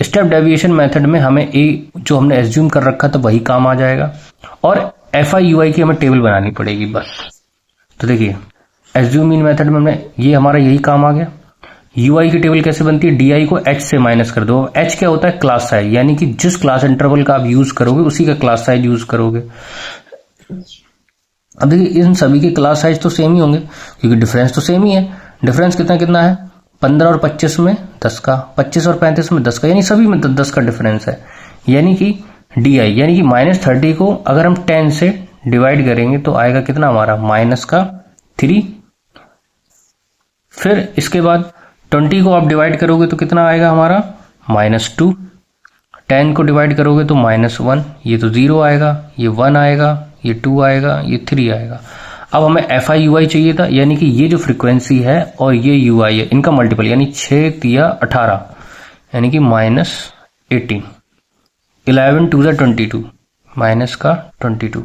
Step deviation method में हमें ए जो हमने एज्यूम कर रखा था वही काम आ जाएगा, और एफ आई यू आई की हमें टेबल बनानी पड़ेगी बस। तो देखिए, एज्यूम मीन मेथड में हमने ये हमारा यही काम आ गया। यू आई की टेबल कैसे बनती है? डी आई को एच से माइनस कर दो। एच क्या होता है? क्लास साइज, यानी कि जिस क्लास इंटरवल का आप यूज करोगे उसी का क्लास साइज यूज करोगे। अब देखिए, इन सभी के क्लास साइज तो सेम ही होंगे क्योंकि डिफरेंस तो सेम ही है। डिफरेंस कितना कितना है? 15 और 25 में 10 का, 25 और 35 में 10 का, यानी सभी में 10 का डिफरेंस है। यानी कि डी आई यानी कि -30 को अगर हम 10 से डिवाइड करेंगे तो आएगा कितना हमारा? माइनस का 3। फिर इसके बाद 20 को आप डिवाइड करोगे तो कितना आएगा हमारा? -2। 10 को डिवाइड करोगे तो -1, ये तो 0 आएगा, ये 1 आएगा, ये 2 आएगा, ये 3 आएगा। अब हमें एफ आई यू आई चाहिए था, यानी कि ये जो फ्रीक्वेंसी है और ये यू आई है, इनका मल्टीपल, यानी 6 तिया 18, यानी कि -18, 11 2 जा 22, माइनस का 22,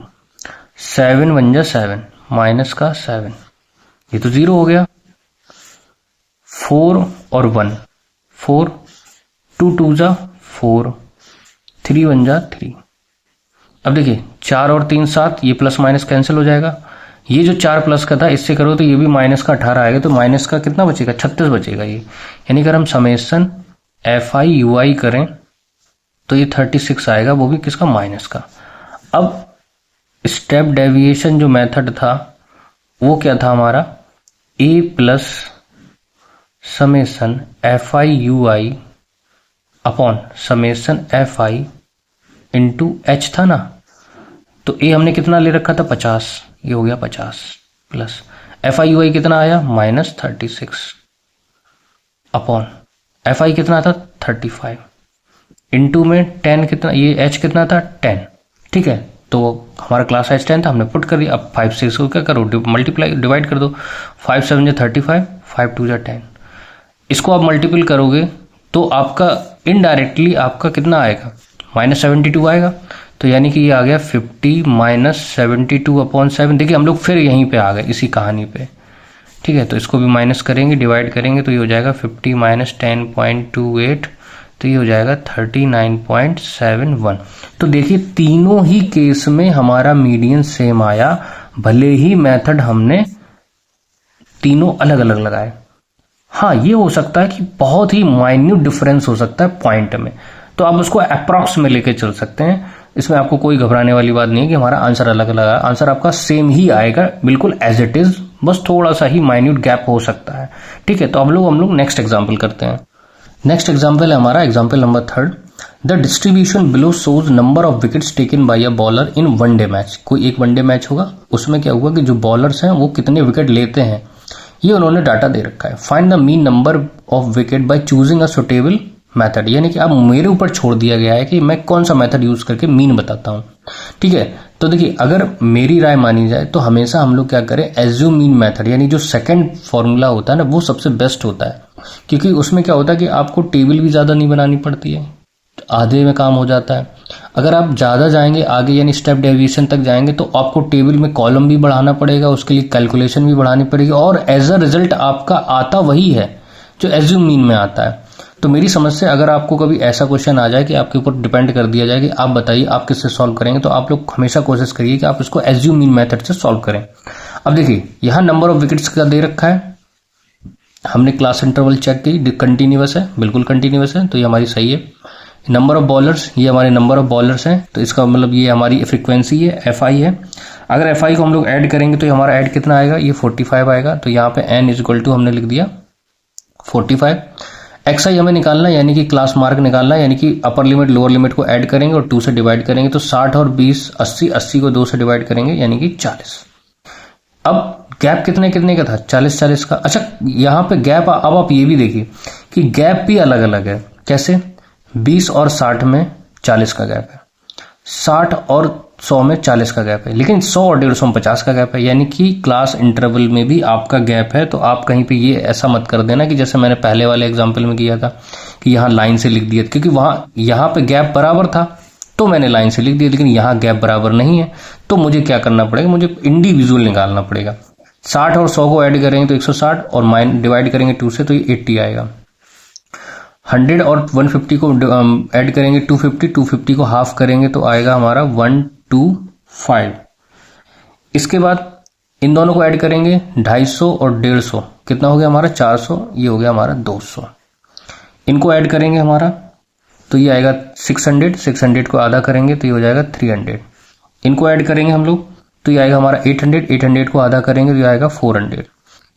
7 1 जा 7, माइनस का 7, ये तो 0 हो गया। 4 और 1, 4, 2 2 जा 4, 3 1 जा 3। अब देखिए 4 और 3 7, ये प्लस माइनस कैंसिल हो जाएगा। ये जो 4 प्लस का था इससे करो तो ये भी माइनस का 18 आएगा, तो माइनस का कितना बचेगा, 36 बचेगा ये। यानी अगर हम समेशन एफ आई यू आई करें तो ये 36 आएगा, वो भी किसका, माइनस का। अब स्टेप डेविएशन जो मेथड था वो क्या था हमारा, A plus summation F I U I upon summation F I into H था ना। तो ए हमने कितना ले रखा था, 50, ये हो गया 50, प्लस एफ आई यू आई कितना आया, -36, अपॉन एफ आई कितना था 35, इंटू में 10 कितना, ये एच कितना था 10, ठीक है। तो हमारा क्लास एच 10 था, हमने पुट कर दिया। अब 5 से इसको क्या करो, मल्टीप्लाई डिवाइड कर दो, 5 7 जा 35, 5 2 जा 10। इसको आप मल्टीपल करोगे तो आपका इनडायरेक्टली आपका कितना आएगा, -72 आएगा। तो यानी कि ये आ गया 50 -72 अपॉन 7। देखिए हम लोग फिर यहीं पे आ गए इसी कहानी पे, ठीक है। तो इसको भी माइनस करेंगे, डिवाइड करेंगे तो ये हो जाएगा 50 - 10.28, तो ये हो जाएगा 39.71। तो देखिए तीनों ही केस में हमारा मीडियन सेम आया, भले ही मेथड हमने तीनों अलग अलग लगाए। हाँ, ये हो सकता है कि बहुत ही माइन्यूट डिफरेंस हो सकता है पॉइंट में, तो आप उसको अप्रॉक्स में लेके चल सकते हैं। इसमें आपको कोई घबराने वाली बात नहीं है कि हमारा आंसर अलग अलग है, आंसर आपका सेम ही आएगा बिल्कुल एज इट इज, बस थोड़ा सा ही माइन्यूट गैप हो सकता है, ठीक है। तो हम लोग नेक्स्ट एग्जाम्पल करते हैं। नेक्स्ट एग्जाम्पल है हमारा example number 3। The distribution below shows number of wickets taken by a bowler in one day match. कोई एक वनडे मैच होगा, उसमें क्या हुआ कि जो बॉलर्स हैं वो कितने विकेट लेते हैं, ये उन्होंने डाटा दे रखा है। Find the mean number of wicket by choosing a suitable method, यानी कि अब मेरे ऊपर छोड़ दिया गया है कि मैं कौन सा मेथड यूज करके मीन बताता हूं, ठीक है। तो देखिए अगर मेरी राय मानी जाए तो हमेशा हम लोग क्या करें, एज्यूम मीन मेथड, यानी जो सेकंड फॉर्मूला होता है ना वो सबसे बेस्ट होता है, क्योंकि उसमें क्या होता है कि आपको टेबल भी ज्यादा नहीं बनानी पड़ती है, आधे में काम हो जाता है। अगर आप ज्यादा जाएंगे आगे यानी स्टेप डेविएशन तक जाएंगे तो आपको टेबल में कॉलम भी बढ़ाना पड़ेगा, उसके लिए कैलकुलेशन भी बढ़ानी पड़ेगी, और एज अ रिजल्ट आपका आता वही है जो एज्यूम मीन में आता है। तो मेरी समझ से अगर आपको कभी ऐसा क्वेश्चन आ जाए कि आपके ऊपर डिपेंड कर दिया जाए कि आप बताइए आप किससे सॉल्व करेंगे, तो आप लोग हमेशा कोशिश करिए कि आप इसको एज्यूम मीन मेथड से सॉल्व करें। अब देखिए यहां नंबर ऑफ विकेट्स का दे रखा है, हमने क्लास इंटरवल चेक की, कंटिन्यूअस है, बिल्कुल कंटिन्यूअस है, तो ये हमारी सही है। नंबर ऑफ बॉलर्स, ये हमारे नंबर ऑफ बॉलर्स हैं, तो इसका मतलब ये हमारी फ्रीक्वेंसी है, एफ आई है। अगर एफ आई को हम लोग ऐड करेंगे तो हमारा ऐड कितना आएगा, ये 45 आएगा। तो यहाँ पे n = हमने लिख दिया 45। एक्स आई हमें निकालना है, यानी कि क्लास मार्क निकालना है, यानी कि अपर लिमिट लोअर लिमिट को ऐड करेंगे और 2 से डिवाइड करेंगे, तो 60 और 20 80, 80 को 2 से डिवाइड करेंगे यानी कि 40। अब गैप कितने कितने का था, 40 40 का। अच्छा यहाँ पे गैप, अब आप ये भी देखिए कि गैप भी अलग अलग है। कैसे, 20 और 60 में 40 का गैप है, 60 और 100 में 40 का गैप है, लेकिन 100 और 150 में 50 का गैप है, यानी कि क्लास इंटरवल में भी आपका गैप है। तो आप कहीं पे ये ऐसा मत कर देना कि जैसे मैंने पहले वाले एग्जाम्पल में किया था कि यहाँ लाइन से लिख दिया, क्योंकि यहाँ पे गैप बराबर था तो मैंने लाइन से लिख दिया, लेकिन यहाँ गैप बराबर नहीं है, तो मुझे क्या करना पड़ेगा, मुझे इंडिविजुअल निकालना पड़ेगा। 60 और 100 को ऐड करेंगे तो 160 और डिवाइड करेंगे 2 से तो ये 80 आएगा। 100 और 150 को ऐड करेंगे 250, 250 को हाफ करेंगे तो आएगा हमारा 125। इसके बाद इन दोनों को ऐड करेंगे 250 और 150, कितना हो गया हमारा 400, ये हो गया हमारा 200। इनको ऐड करेंगे हमारा तो ये आएगा 600, 600 को आधा करेंगे तो ये हो जाएगा 300। इनको ऐड करेंगे हम लोग तो ये आएगा हमारा 800, 800 को आधा करेंगे तो ये आएगा 400।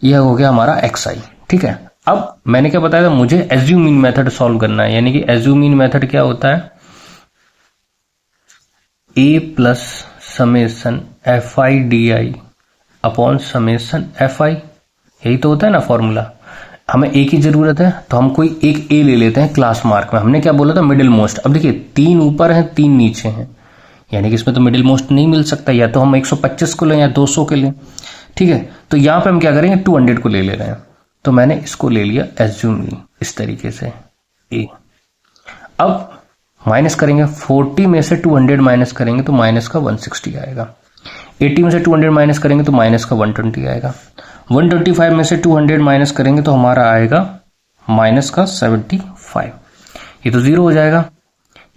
यह हो गया हमारा एक्स आई, ठीक है। अब मैंने क्या बताया था, मुझे एज्यूम मीन मेथड सॉल्व करना है, यानी कि एज्यूम मीन मेथड क्या होता है, A plus summation F I D I upon summation F I, यही तो होता है ना फॉर्मूला। हमें ए की जरूरत है तो हम कोई एक ए ले लेते हैं क्लास मार्क में, हमने क्या बोला था, मिडिल मोस्ट। अब देखिए 3 ऊपर हैं 3 नीचे हैं, यानी कि इसमें तो मिडिल मोस्ट नहीं मिल सकता, या तो हम 125 को लें या 200 के लें। ठीक है, तो यहाँ पे हम क्या करेंगे 200 को ले रहे हैं, तो मैंने इसको ले लिया एज्यूमली इस तरीके से ए। अब माइनस करेंगे 40 में से 200 माइनस करेंगे तो माइनस का 160 आएगा। 80 में से 200 माइनस करेंगे तो माइनस का 120 आएगा। 125 में से 200 माइनस करेंगे तो हमारा आएगा माइनस का 75। ये तो 0 हो जाएगा,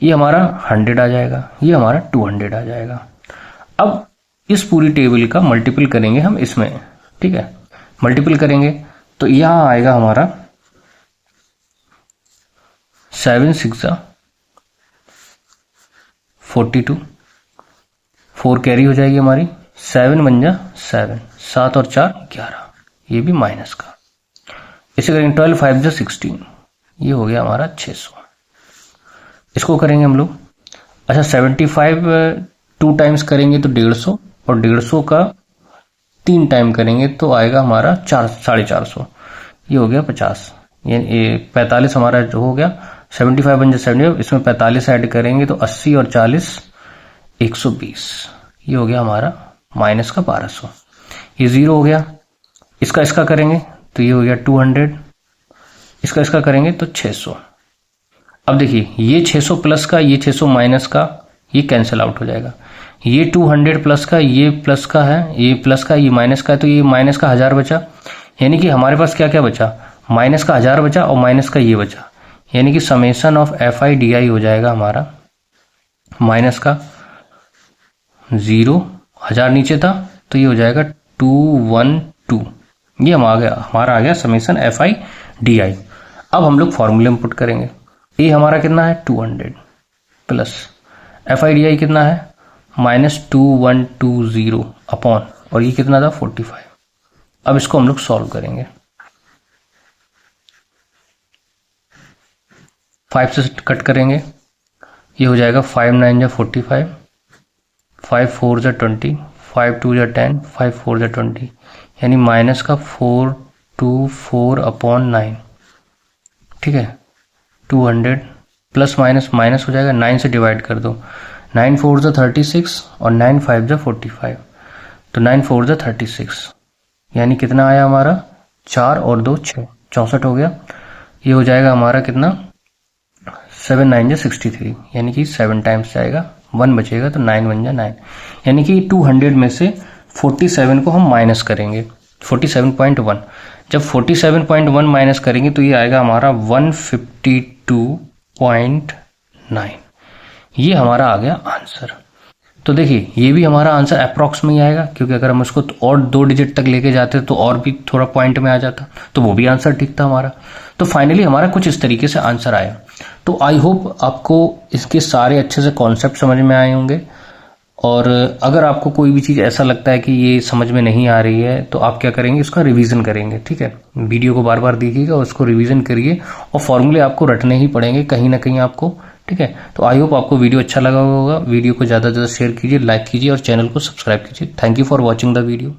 ये हमारा 100 आ जाएगा, ये हमारा 200 आ जाएगा। अब इस पूरी टेबल का मल्टीपल करेंगे हम इसमें, ठीक है, मल्टीपल करेंगे तो यहां आएगा हमारा 7 6 42, 4 कैरी हो जाएगी हमारी, 7 1 जा 7, 7 और 4 11, ये भी माइनस का। इसे करेंगे 12 5 जा 16, ये हो गया हमारा 600। इसको करेंगे हम लोग, अच्छा 75 2 टाइम्स करेंगे तो 150, और 150 का 3 टाइम करेंगे तो आएगा हमारा 450, ये हो गया 50, ये 45 हमारा जो हो गया। 75 बन जाए 75, इसमें 45 ऐड करेंगे तो 80 और 40 120, ये हो गया हमारा माइनस का 1200। ये 0 हो गया, इसका करेंगे तो ये हो गया 200, इसका करेंगे तो 600। अब देखिए ये 600 प्लस का, ये 600 माइनस का, ये कैंसिल आउट हो जाएगा। ये 200 प्लस का, ये प्लस का है, ये प्लस का, ये माइनस का है, तो ये माइनस का 1000 बचा। यानी कि हमारे पास क्या क्या बचा, माइनस का 1000 बचा और माइनस का ये बचा। यानी कि summation of F I D आई हो जाएगा हमारा माइनस का 0, 1000 नीचे था तो ये हो जाएगा 212, ये हमारा आ गया समेशन एफ आई डी आई। अब हम लोग फॉर्मूले में पुट करेंगे, ये हमारा कितना है 200 प्लस एफ आई डी आई कितना है -2120 अपॉन, और ये कितना था 45। अब इसको हम लोग सॉल्व करेंगे, 5 से कट करेंगे, ये हो जाएगा 5 9 जा 45, 5 4 जा 20, 5 2 जा 10, 5 4 जा 20, यानी माइनस का 424 अपॉन 9, ठीक है। 200 प्लस माइनस माइनस हो जाएगा, 9 से डिवाइड कर दो, 9 4 जा 36 और 9 5 जा 45, तो 9 4 जा 36, यानी कितना आया हमारा 4 और 2 6, 64 हो गया। ये हो जाएगा हमारा कितना 7 9 जा 63, यानी कि 7 टाइम्स जाएगा, 1 बचेगा तो 9 1 जा 9, यानी कि 200 में से 47 को हम माइनस करेंगे 47.1। जब 47.1 माइनस करेंगे तो ये आएगा हमारा 152.9, ये हमारा आ गया आंसर। तो देखिए ये भी हमारा आंसर अप्रॉक्स में ही आएगा, क्योंकि अगर हम उसको और 2 डिजिट तक लेके जाते तो और भी थोड़ा पॉइंट में आ जाता, तो वो भी आंसर ठीक था हमारा। तो फाइनली हमारा कुछ इस तरीके से आंसर आया। तो आई होप आपको इसके सारे अच्छे से कॉन्सेप्ट समझ में आए होंगे, और अगर आपको कोई भी चीज़ ऐसा लगता है कि ये समझ में नहीं आ रही है तो आप क्या करेंगे, इसका रिवीजन करेंगे, ठीक है। वीडियो को बार बार देखिएगा, उसको रिवीजन करिए, और फॉर्मूले आपको रटने ही पड़ेंगे कहीं ना कहीं आपको, ठीक है। तो आई होप आपको वीडियो अच्छा लगा होगा। वीडियो को ज़्यादा से ज़्यादा शेयर कीजिए, लाइक कीजिए और चैनल को सब्सक्राइब कीजिए। Thank you for watching the video.